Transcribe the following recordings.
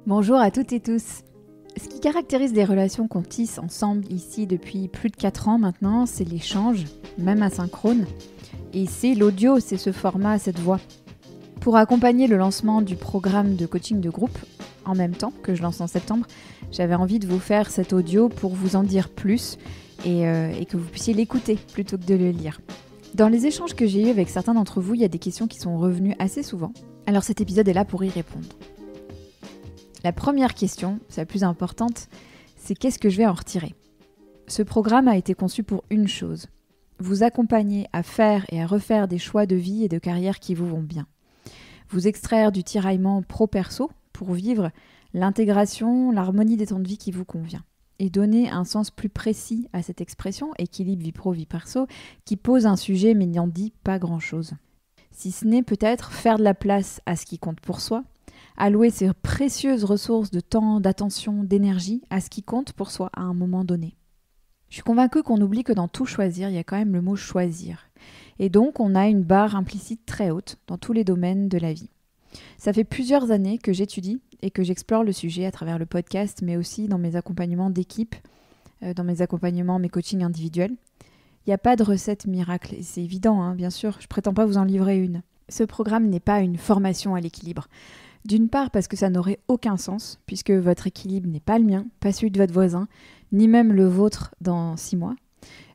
Bonjour à toutes et tous. Ce qui caractérise les relations qu'on tisse ensemble ici depuis plus de 4 ans maintenant, c'est l'échange, même asynchrone. Et c'est l'audio, c'est ce format, cette voix. Pour accompagner le lancement du programme de coaching de groupe, en même temps que je lance en septembre, j'avais envie de vous faire cet audio pour vous en dire plus et que vous puissiez l'écouter plutôt que de le lire. Dans les échanges que j'ai eus avec certains d'entre vous, il y a des questions qui sont revenues assez souvent. Alors cet épisode est là pour y répondre. La première question, c'est la plus importante, c'est qu'est-ce que je vais en retirer ? Ce programme a été conçu pour une chose, vous accompagner à faire et à refaire des choix de vie et de carrière qui vous vont bien. Vous extraire du tiraillement pro-perso pour vivre l'intégration, l'harmonie des temps de vie qui vous convient. Et donner un sens plus précis à cette expression, équilibre vie pro-vie perso, qui pose un sujet mais n'en dit pas grand-chose. Si ce n'est peut-être faire de la place à ce qui compte pour soi, allouer ses précieuses ressources de temps, d'attention, d'énergie à ce qui compte pour soi à un moment donné. Je suis convaincue qu'on oublie que dans tout choisir, il y a quand même le mot choisir. Et donc, on a une barre implicite très haute dans tous les domaines de la vie. Ça fait plusieurs années que j'étudie et que j'explore le sujet à travers le podcast, mais aussi dans mes accompagnements d'équipe, dans mes accompagnements, mes coachings individuels. Il n'y a pas de recette miracle, et c'est évident, bien sûr, je ne prétends pas vous en livrer une. Ce programme n'est pas une formation à l'équilibre. D'une part parce que ça n'aurait aucun sens, puisque votre équilibre n'est pas le mien, pas celui de votre voisin, ni même le vôtre dans 6 mois.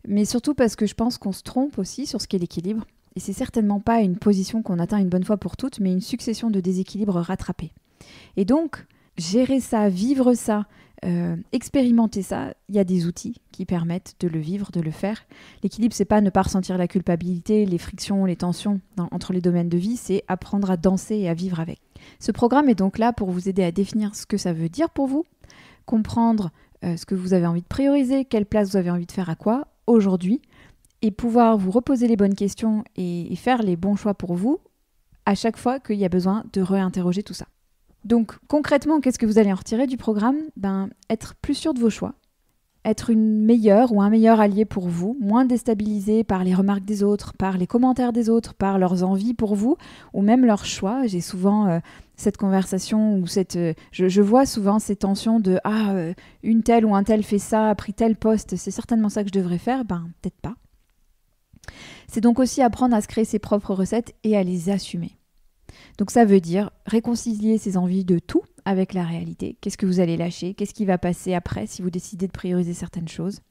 Mais surtout parce que je pense qu'on se trompe aussi sur ce qu'est l'équilibre, et c'est certainement pas une position qu'on atteint une bonne fois pour toutes, mais une succession de déséquilibres rattrapés. Et donc, gérer ça, vivre ça, expérimenter ça, il y a des outils qui permettent de le vivre, de le faire. L'équilibre, c'est pas ne pas ressentir la culpabilité, les frictions, les tensions entre les domaines de vie, c'est apprendre à danser et à vivre avec. Ce programme est donc là pour vous aider à définir ce que ça veut dire pour vous, comprendre ce que vous avez envie de prioriser, quelle place vous avez envie de faire à quoi aujourd'hui, et pouvoir vous reposer les bonnes questions et faire les bons choix pour vous à chaque fois qu'il y a besoin de réinterroger tout ça. Donc concrètement, qu'est-ce que vous allez en retirer du programme ? Être plus sûr de vos choix, être une meilleure ou un meilleur allié pour vous, moins déstabilisé par les remarques des autres, par les commentaires des autres, par leurs envies pour vous, ou même leurs choix. J'ai souvent cette conversation où je vois souvent ces tensions de une telle ou un tel fait ça, a pris tel poste, c'est certainement ça que je devrais faire. Peut-être pas. C'est donc aussi apprendre à se créer ses propres recettes et à les assumer. Donc ça veut dire réconcilier ses envies de tout avec la réalité. Qu'est-ce que vous allez lâcher ? Qu'est-ce qui va passer après si vous décidez de prioriser certaines choses ?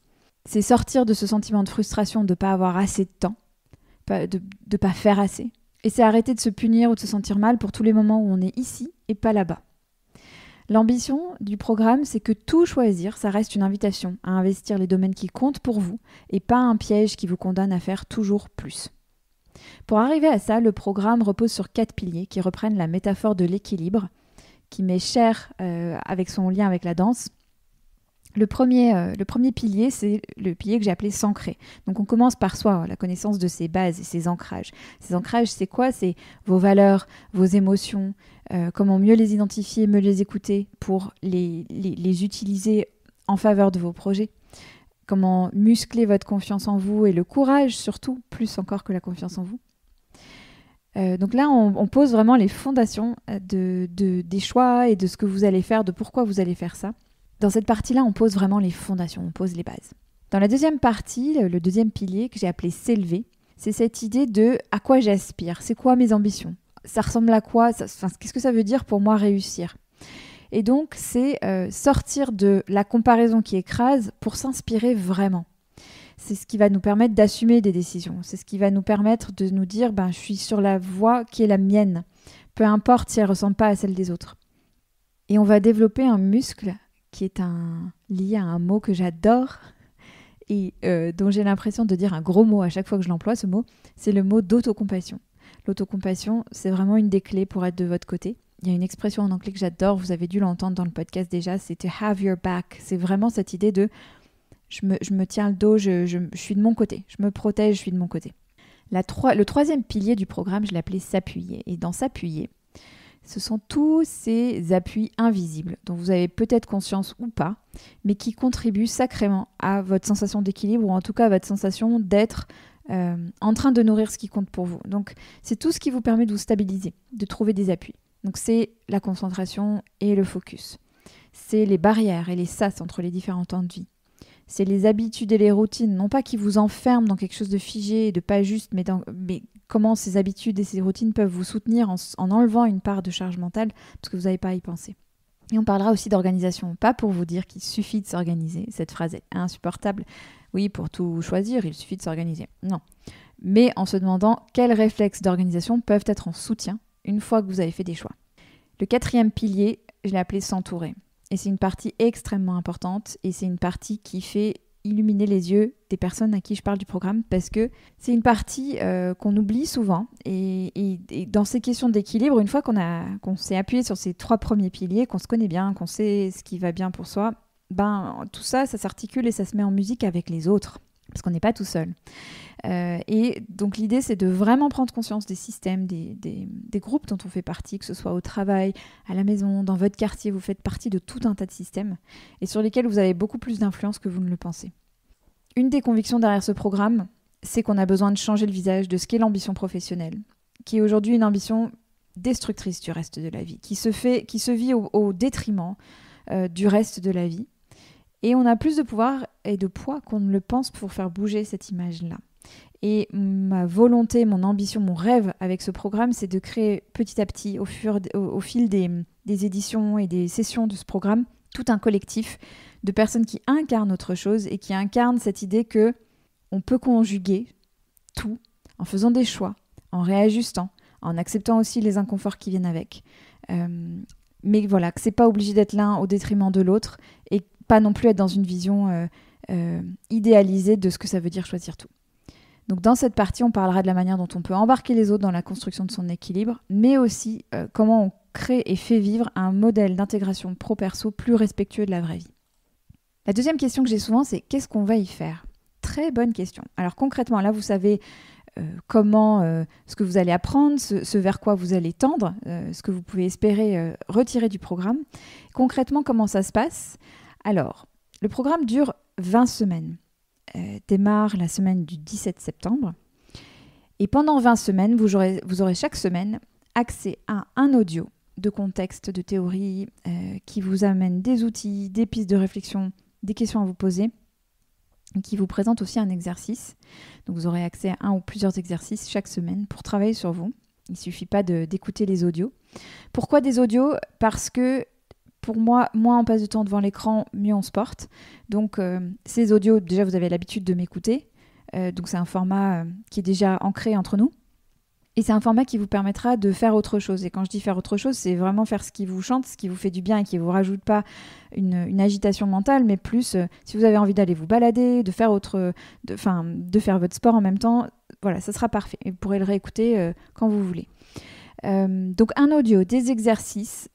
C'est sortir de ce sentiment de frustration de ne pas avoir assez de temps, de ne pas faire assez. Et c'est arrêter de se punir ou de se sentir mal pour tous les moments où on est ici et pas là-bas. L'ambition du programme, c'est que tout choisir, ça reste une invitation à investir les domaines qui comptent pour vous et pas un piège qui vous condamne à faire toujours plus. Pour arriver à ça, le programme repose sur 4 piliers qui reprennent la métaphore de l'équilibre, qui m'est cher avec son lien avec la danse. Le premier pilier, c'est le pilier que j'ai appelé s'ancrer. Donc on commence par soi, la connaissance de ses bases et ses ancrages. Ces ancrages, c'est quoi ? C'est vos valeurs, vos émotions, comment mieux les identifier, mieux les écouter pour les utiliser en faveur de vos projets. Comment muscler votre confiance en vous et le courage surtout, plus encore que la confiance en vous. Donc là, on pose vraiment les fondations des choix et de ce que vous allez faire, de pourquoi vous allez faire ça. Dans cette partie-là, on pose vraiment les fondations, on pose les bases. Dans la deuxième partie, le deuxième pilier que j'ai appelé s'élever, c'est cette idée de à quoi j'aspire, c'est quoi mes ambitions, ça ressemble à quoi, qu'est-ce que ça veut dire pour moi réussir ? Et donc, c'est sortir de la comparaison qui écrase pour s'inspirer vraiment. C'est ce qui va nous permettre d'assumer des décisions. C'est ce qui va nous permettre de nous dire je suis sur la voie qui est la mienne, peu importe si elle ne ressemble pas à celle des autres. Et on va développer un muscle qui est lié à un mot que j'adore et dont j'ai l'impression de dire un gros mot à chaque fois que je l'emploie, ce mot, c'est le mot d'autocompassion. L'autocompassion, c'est vraiment une des clés pour être de votre côté. Il y a une expression en anglais que j'adore, vous avez dû l'entendre dans le podcast déjà, c'est « to have your back ». C'est vraiment cette idée de « je me tiens le dos, je suis de mon côté, je me protège, je suis de mon côté ». Le troisième pilier du programme, je l'ai appelé « s'appuyer ». Et dans « s'appuyer », ce sont tous ces appuis invisibles dont vous avez peut-être conscience ou pas, mais qui contribuent sacrément à votre sensation d'équilibre ou en tout cas à votre sensation d'être en train de nourrir ce qui compte pour vous. Donc, c'est tout ce qui vous permet de vous stabiliser, de trouver des appuis. Donc c'est la concentration et le focus. C'est les barrières et les sas entre les différents temps de vie. C'est les habitudes et les routines, non pas qui vous enferment dans quelque chose de figé et de pas juste, mais comment ces habitudes et ces routines peuvent vous soutenir en enlevant une part de charge mentale, parce que vous n'avez pas à y penser. Et on parlera aussi d'organisation, pas pour vous dire qu'il suffit de s'organiser, cette phrase est insupportable. Oui, pour tout choisir, il suffit de s'organiser. Non. Mais en se demandant quels réflexes d'organisation peuvent être en soutien une fois que vous avez fait des choix. Le 4e pilier, je l'ai appelé s'entourer. Et c'est une partie extrêmement importante et c'est une partie qui fait illuminer les yeux des personnes à qui je parle du programme parce que c'est une partie qu'on oublie souvent et dans ces questions d'équilibre, une fois qu'on s'est appuyé sur ces 3 premiers piliers, qu'on se connaît bien, qu'on sait ce qui va bien pour soi, tout ça s'articule et ça se met en musique avec les autres parce qu'on n'est pas tout seul. Et donc l'idée c'est de vraiment prendre conscience des systèmes, des groupes dont on fait partie, que ce soit au travail, à la maison, dans votre quartier, vous faites partie de tout un tas de systèmes et sur lesquels vous avez beaucoup plus d'influence que vous ne le pensez. Une des convictions derrière ce programme, c'est qu'on a besoin de changer le visage de ce qu'est l'ambition professionnelle, qui est aujourd'hui une ambition destructrice du reste de la vie, qui se vit au détriment du reste de la vie. Et on a plus de pouvoir et de poids qu'on ne le pense pour faire bouger cette image-là. Et ma volonté, mon ambition, mon rêve avec ce programme, c'est de créer petit à petit, au fil des éditions et des sessions de ce programme, tout un collectif de personnes qui incarnent autre chose et qui incarnent cette idée que on peut conjuguer tout en faisant des choix, en réajustant, en acceptant aussi les inconforts qui viennent avec. Mais voilà, que c'est pas obligé d'être l'un au détriment de l'autre et pas non plus être dans une vision idéalisée de ce que ça veut dire choisir tout. Donc dans cette partie, on parlera de la manière dont on peut embarquer les autres dans la construction de son équilibre, mais aussi comment on crée et fait vivre un modèle d'intégration pro-perso plus respectueux de la vraie vie. La deuxième question que j'ai souvent, c'est qu'est-ce qu'on va y faire ? Très bonne question. Alors concrètement, là vous savez ce que vous allez apprendre, ce vers quoi vous allez tendre, ce que vous pouvez espérer retirer du programme. Concrètement, comment ça se passe ? Alors, le programme dure 20 semaines. Démarre la semaine du 17 septembre. Et pendant 20 semaines, vous aurez chaque semaine accès à un audio de contexte, de théorie, qui vous amène des outils, des pistes de réflexion, des questions à vous poser, et qui vous présente aussi un exercice. Donc vous aurez accès à un ou plusieurs exercices chaque semaine pour travailler sur vous. Il ne suffit pas d'écouter les audios. Pourquoi des audios ? Parce que pour moi, moins on passe de temps devant l'écran, mieux on se porte. Donc ces audios, déjà vous avez l'habitude de m'écouter. Donc c'est un format qui est déjà ancré entre nous. Et c'est un format qui vous permettra de faire autre chose. Et quand je dis faire autre chose, c'est vraiment faire ce qui vous chante, ce qui vous fait du bien et qui ne vous rajoute pas une agitation mentale, mais plus si vous avez envie d'aller vous balader, de faire votre sport en même temps, voilà, ça sera parfait. Et vous pourrez le réécouter quand vous voulez. Donc un audio, des exercices,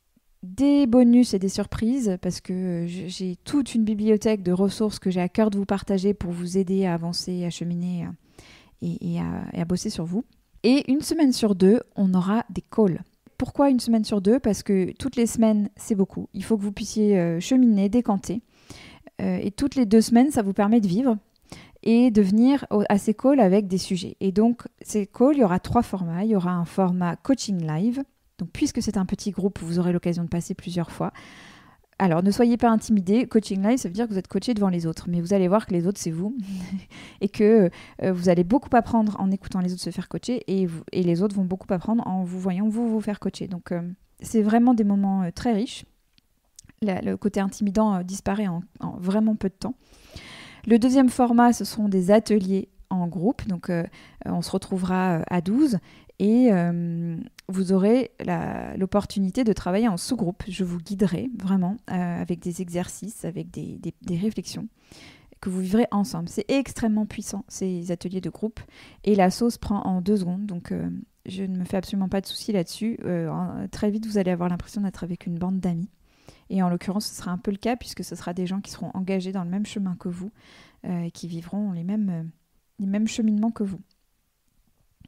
des bonus et des surprises, parce que j'ai toute une bibliothèque de ressources que j'ai à cœur de vous partager pour vous aider à avancer, à cheminer et à bosser sur vous. Et une semaine sur 2, on aura des calls. Pourquoi une semaine sur 2 ? Parce que toutes les semaines, c'est beaucoup. Il faut que vous puissiez cheminer, décanter. Et toutes les 2 semaines, ça vous permet de vivre et de venir à ces calls avec des sujets. Et donc, ces calls, il y aura 3 formats. Il y aura un format coaching live. Donc, puisque c'est un petit groupe, vous aurez l'occasion de passer plusieurs fois. Alors, ne soyez pas intimidés. Coaching live, ça veut dire que vous êtes coaché devant les autres. Mais vous allez voir que les autres, c'est vous. Et que vous allez beaucoup apprendre en écoutant les autres se faire coacher. Et les autres vont beaucoup apprendre en vous voyant vous faire coacher. Donc, c'est vraiment des moments très riches. Le côté intimidant disparaît en vraiment peu de temps. Le deuxième format, ce sont des ateliers en groupe. Donc, on se retrouvera à 12. Et vous aurez l'opportunité de travailler en sous-groupe. Je vous guiderai vraiment avec des exercices, avec des réflexions que vous vivrez ensemble. C'est extrêmement puissant, ces ateliers de groupe. Et la sauce prend en 2 secondes. Donc, je ne me fais absolument pas de soucis là-dessus. Très vite, vous allez avoir l'impression d'être avec une bande d'amis. Et en l'occurrence, ce sera un peu le cas puisque ce sera des gens qui seront engagés dans le même chemin que vous et qui vivront les mêmes cheminements que vous.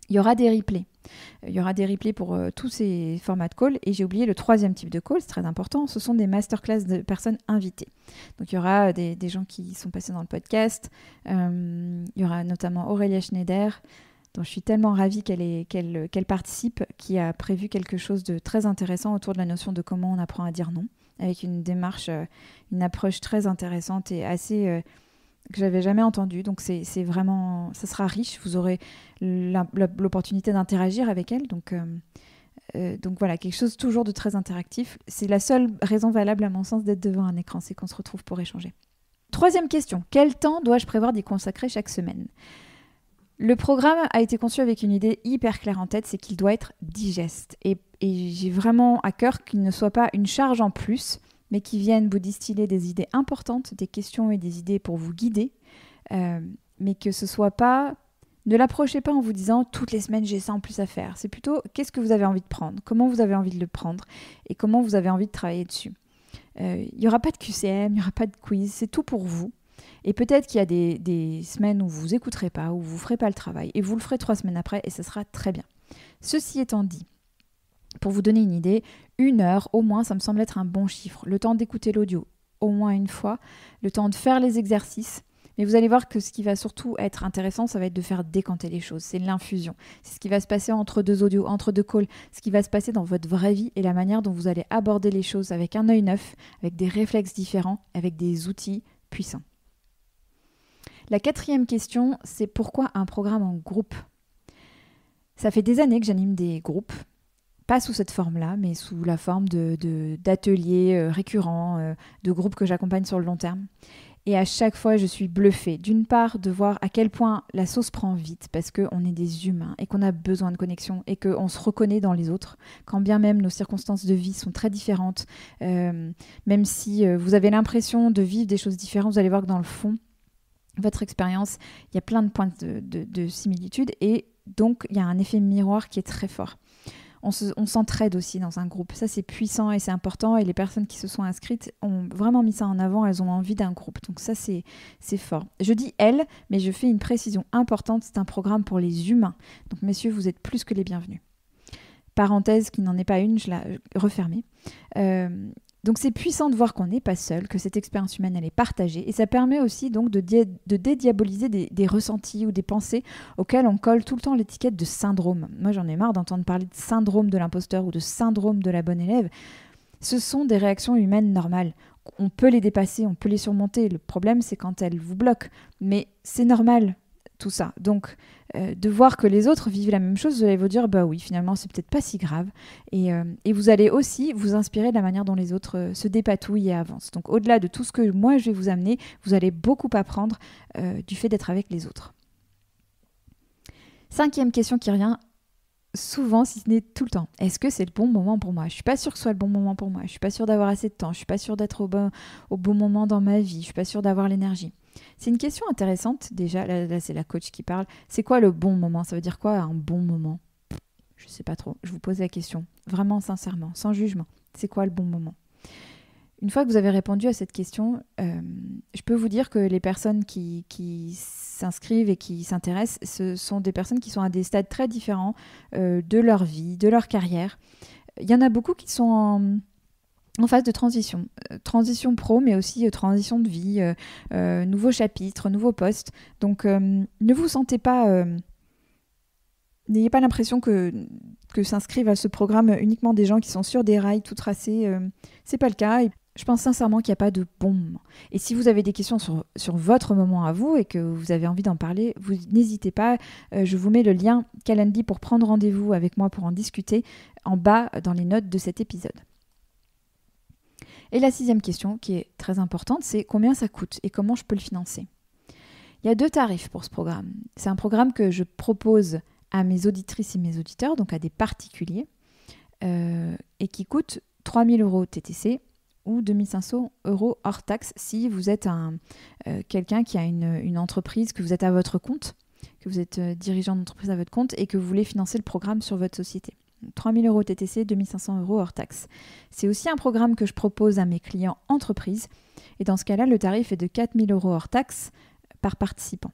Il y aura des replays. Il y aura des replays pour tous ces formats de call. Et j'ai oublié le 3e type de call, c'est très important. Ce sont des masterclass de personnes invitées. Donc il y aura des gens qui sont passés dans le podcast. Il y aura notamment Aurélia Schneider, dont je suis tellement ravie qu'elle participe, qui a prévu quelque chose de très intéressant autour de la notion de comment on apprend à dire non, avec une démarche, une approche très intéressante et assez que j'avais jamais entendue. Donc c'est vraiment, ça sera riche. Vous aurez l'opportunité d'interagir avec elle. Donc voilà, quelque chose toujours de très interactif. C'est la seule raison valable à mon sens d'être devant un écran, c'est qu'on se retrouve pour échanger. Troisième question, quel temps dois-je prévoir d'y consacrer chaque semaine ? Le programme a été conçu avec une idée hyper claire en tête, c'est qu'il doit être digeste. Et j'ai vraiment à cœur qu'il ne soit pas une charge en plus, mais qu'il vienne vous distiller des idées importantes, des questions et des idées pour vous guider, mais que ce soit pas... Ne l'approchez pas en vous disant « toutes les semaines j'ai ça en plus à faire ». C'est plutôt « qu'est-ce que vous avez envie de prendre ? Comment vous avez envie de le prendre ? Et comment vous avez envie de travailler dessus ?» Il n'y aura pas de QCM, il n'y aura pas de quiz, c'est tout pour vous. Et peut-être qu'il y a des semaines où vous n'écouterez pas, où vous ne ferez pas le travail, et vous le ferez 3 semaines après, et ce sera très bien. Ceci étant dit, pour vous donner une idée, 1 heure au moins, ça me semble être un bon chiffre. Le temps d'écouter l'audio, au moins une fois, le temps de faire les exercices. Mais vous allez voir que ce qui va surtout être intéressant, ça va être de faire décanter les choses. C'est l'infusion. C'est ce qui va se passer entre 2 audios, entre 2 calls, ce qui va se passer dans votre vraie vie et la manière dont vous allez aborder les choses avec un œil neuf, avec des réflexes différents, avec des outils puissants. La 4e question, c'est pourquoi un programme en groupe ? Ça fait des années que j'anime des groupes, pas sous cette forme-là, mais sous la forme d'ateliers récurrents, de groupes que j'accompagne sur le long terme. Et à chaque fois, je suis bluffée, d'une part, de voir à quel point la sauce prend vite, parce qu'on est des humains et qu'on a besoin de connexion et qu'on se reconnaît dans les autres, quand bien même nos circonstances de vie sont très différentes. Même si vous avez l'impression de vivre des choses différentes, vous allez voir que dans le fond, votre expérience, il y a plein de points de similitude et donc il y a un effet miroir qui est très fort. On s'entraide aussi dans un groupe. Ça, c'est puissant et c'est important. Et les personnes qui se sont inscrites ont vraiment mis ça en avant. Elles ont envie d'un groupe. Donc ça, c'est fort. Je dis elles, mais je fais une précision importante. C'est un programme pour les humains. Donc messieurs, vous êtes plus que les bienvenus. Parenthèse qui n'en est pas une, je l'ai refermée. Donc c'est puissant de voir qu'on n'est pas seul, que cette expérience humaine elle est partagée et ça permet aussi donc de dédiaboliser des ressentis ou des pensées auxquelles on colle tout le temps l'étiquette de syndrome. Moi j'en ai marre d'entendre parler de syndrome de l'imposteur ou de syndrome de la bonne élève. Ce sont des réactions humaines normales. On peut les dépasser, on peut les surmonter. Le problème c'est quand elles vous bloquent. Mais c'est normal tout ça. Donc de voir que les autres vivent la même chose, vous allez vous dire bah oui, finalement c'est peut-être pas si grave et vous allez aussi vous inspirer de la manière dont les autres se dépatouillent et avancent. Donc au-delà de tout ce que moi je vais vous amener, vous allez beaucoup apprendre du fait d'être avec les autres. 5e question qui revient souvent, si ce n'est tout le temps. Est-ce que c'est le bon moment pour moi ? Je suis pas sûre que ce soit le bon moment pour moi. Je suis pas sûre d'avoir assez de temps. Je suis pas sûre d'être au bon moment dans ma vie. Je suis pas sûre d'avoir l'énergie. C'est une question intéressante déjà. Là, c'est la coach qui parle. C'est quoi le bon moment ? Ça veut dire quoi un bon moment ? Je sais pas trop. Je vous pose la question. Vraiment, sincèrement, sans jugement. C'est quoi le bon moment ? Une fois que vous avez répondu à cette question, je peux vous dire que les personnes qui s'inscrivent et qui s'intéressent, ce sont des personnes qui sont à des stades très différents de leur vie, de leur carrière. Il y en a beaucoup qui sont en phase de transition. Transition pro, mais aussi transition de vie, nouveau chapitre, nouveau poste. Donc, ne vous sentez pas... N'ayez pas l'impression que s'inscrivent à ce programme uniquement des gens qui sont sur des rails tout tracés. C'est pas le cas. Et je pense sincèrement qu'il n'y a pas de bon moment. Et si vous avez des questions sur votre moment à vous et que vous avez envie d'en parler, vous n'hésitez pas. Je vous mets le lien Calendly pour prendre rendez-vous avec moi pour en discuter en bas dans les notes de cet épisode. Et la 6e question, qui est très importante, c'est combien ça coûte et comment je peux le financer ? Il y a 2 tarifs pour ce programme. C'est un programme que je propose à mes auditrices et mes auditeurs, donc à des particuliers, et qui coûte 3 000 € TTC ou 2 500 € hors taxe si vous êtes quelqu'un qui a une entreprise, que vous êtes à votre compte, que vous êtes dirigeant d'entreprise à votre compte et que vous voulez financer le programme sur votre société. 3 000 € TTC, 2 500 € hors taxe. C'est aussi un programme que je propose à mes clients entreprises et dans ce cas-là, le tarif est de 4 000 € hors taxe par participant.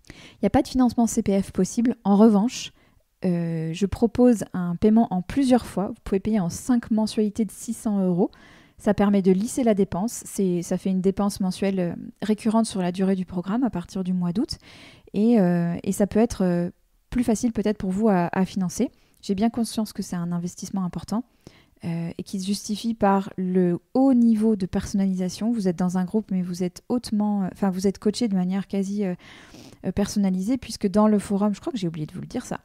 Il n'y a pas de financement CPF possible. En revanche, je propose un paiement en plusieurs fois. Vous pouvez payer en 5 mensualités de 600 €. Ça permet de lisser la dépense. Ça fait une dépense mensuelle récurrente sur la durée du programme à partir du mois d'août. Et ça peut être plus facile peut-être pour vous à financer. J'ai bien conscience que c'est un investissement important et qui se justifie par le haut niveau de personnalisation. Vous êtes dans un groupe, mais vous êtes vous êtes coaché de manière quasi personnalisée, puisque dans le forum, je crois que j'ai oublié de vous le dire ça,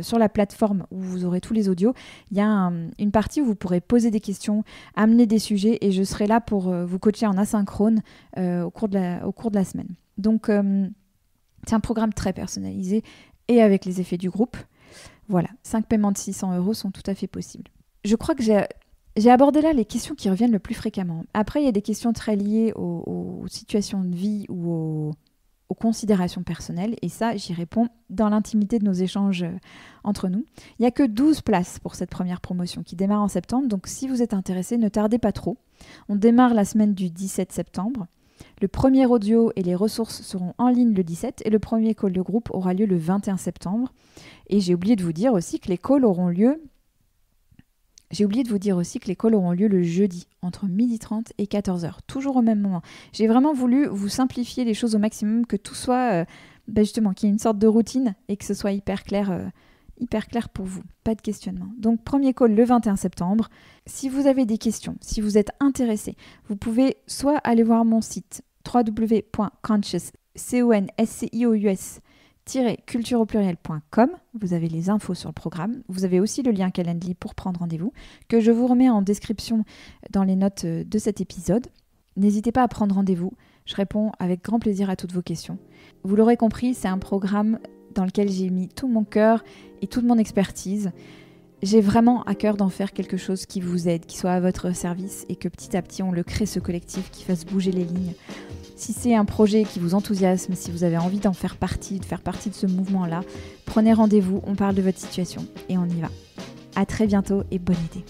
sur la plateforme où vous aurez tous les audios, il y a une partie où vous pourrez poser des questions, amener des sujets, et je serai là pour vous coacher en asynchrone au cours de la semaine. Donc, c'est un programme très personnalisé et avec les effets du groupe. Voilà, 5 paiements de 600 € sont tout à fait possibles. Je crois que j'ai abordé là les questions qui reviennent le plus fréquemment. Après, il y a des questions très liées aux situations de vie ou aux considérations personnelles. Et ça, j'y réponds dans l'intimité de nos échanges entre nous. Il n'y a que 12 places pour cette première promotion qui démarre en septembre. Donc, si vous êtes intéressé, ne tardez pas trop. On démarre la semaine du 17 septembre. Le premier audio et les ressources seront en ligne le 17 et le premier call de groupe aura lieu le 21 septembre. Et j'ai oublié de vous dire aussi que les calls auront lieu le jeudi, entre 12h30 et 14h, toujours au même moment. J'ai vraiment voulu vous simplifier les choses au maximum, que tout soit, justement, qu'il y ait une sorte de routine et que ce soit hyper clair pour vous, pas de questionnement. Donc, premier call le 21 septembre. Si vous avez des questions, si vous êtes intéressé, vous pouvez soit aller voir mon site www.conscious-culture-au-pluriel.com. Vous avez les infos sur le programme. Vous avez aussi le lien Calendly pour prendre rendez-vous, que je vous remets en description dans les notes de cet épisode. N'hésitez pas à prendre rendez-vous. Je réponds avec grand plaisir à toutes vos questions. Vous l'aurez compris, c'est un programme dans lequel j'ai mis tout mon cœur et toute mon expertise. J'ai vraiment à cœur d'en faire quelque chose qui vous aide, qui soit à votre service et que petit à petit on le crée, ce collectif qui fasse bouger les lignes. Si c'est un projet qui vous enthousiasme, si vous avez envie d'en faire partie, de faire partie de ce mouvement-là, prenez rendez-vous, on parle de votre situation et on y va. À très bientôt et bon été.